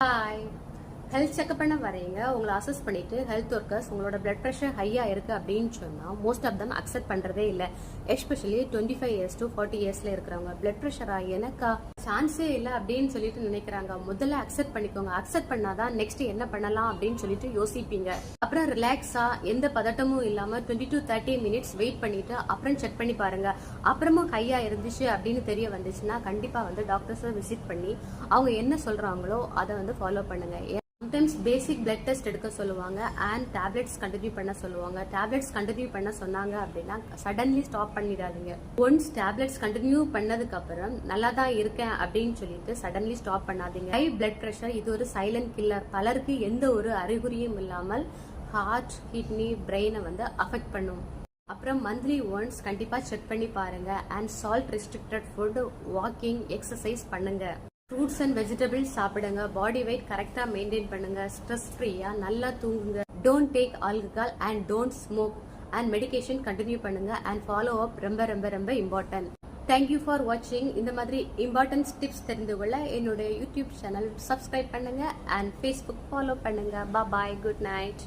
Hi, health checkup பண்ண வரீங்க. உங்களை அசஸ் பண்ணிட்டு ஹெல்த் ஒர்க்கர்ஸ் உங்களோட பிளட் ப்ரெஷர் ஹையா இருக்கு அப்படின்னு சொன்னா மோஸ்ட் ஆஃப் தம் அக்செப்ட் பண்றதே இல்லை. எஸ்பெஷலி 25 இயர்ஸ் to 40 இயர்ஸ்ல இருக்கிறவங்க பிளட் ப்ரெஷரா எனக்கா சான்ஸே இல்லை அப்படின்னு சொல்லிட்டு நினைக்கிறாங்க. முதல்ல அக்செப்ட் பண்ணிக்கோங்க. அக்செப்ட் பண்ணாதான் நெக்ஸ்ட் என்ன பண்ணலாம் அப்படின்னு சொல்லிட்டு யோசிப்பீங்க. அப்புறம் ரிலாக்ஸா எந்த பதட்டமும் இல்லாம 20 to 30 மினிட்ஸ் வெயிட் பண்ணிட்டு அப்புறம் செக் பண்ணி பாருங்க. அப்புறமும் ஹையா இருந்துச்சு அப்படின்னு தெரிய வந்துச்சுன்னா கண்டிப்பா டாக்டர்ஸை விசிட் பண்ணி அவங்க என்ன சொல்றாங்களோ அதை ஃபாலோ பண்ணுங்க. சம்டைம்ஸ் பேசிக் பிளட் டெஸ்ட் எடுக்க சொல்லுவாங்க அண்ட் டேப்லெட்ஸ் கண்டினியூ பண்ண சொல்லுவாங்க. டேப்லெட்ஸ் கண்டினியூ பண்ண சொன்னாங்க அப்படின்னா சடன்லி ஸ்டாப் பண்ணிடாதீங்க. ஒன்ஸ் டேப்லெட்ஸ் கண்டினியூ பண்ணதுக்கு அப்புறம் நல்லா தான் இருக்கேன் அப்படின்னு சொல்லிட்டு சடன்லி ஸ்டாப் பண்ணாதீங்க. ஹை பிளட் ப்ரெஷர் இது ஒரு சைலண்ட் கில்லர். பலருக்கு எந்த ஒரு அறிகுறியும் இல்லாமல் ஹார்ட், கிட்னி, பிரெயினை அஃபெக்ட் பண்ணும். அப்புறம் மந்த்லி ஒன்ஸ் கண்டிப்பா செக் பண்ணி பாருங்க. And salt restricted food, walking, exercise பண்ணுங்க. ஃப்ரூட்ஸ் அண்ட் வெஜிடபிள்ஸ் சாப்பிடுங்க. பாடி வெயிட் கரெக்டா மெயின்டைன் பண்ணுங்க. ஸ்ட்ரெஸ் ஃப்ரீயா நல்லா தூங்குங்க. Don't take alcohol and don't smoke. And medication continue பண்ணுங்க. அண்ட் ஃபாலோ அப் ரொம்ப ரொம்ப ரொம்ப இம்பார்ட்டன்ட். தேங்க்யூ ஃபார் வாட்சிங். இந்த மாதிரி இம்பார்ட்டன்ட் டிப்ஸ் தெரிந்து கொள்ள என்னுடைய யூடியூப் சேனல் சப்ஸ்கிரைப் பண்ணுங்க அண்ட் ஃபேஸ்புக் ஃபாலோ பண்ணுங்க. பாய், குட் நைட்.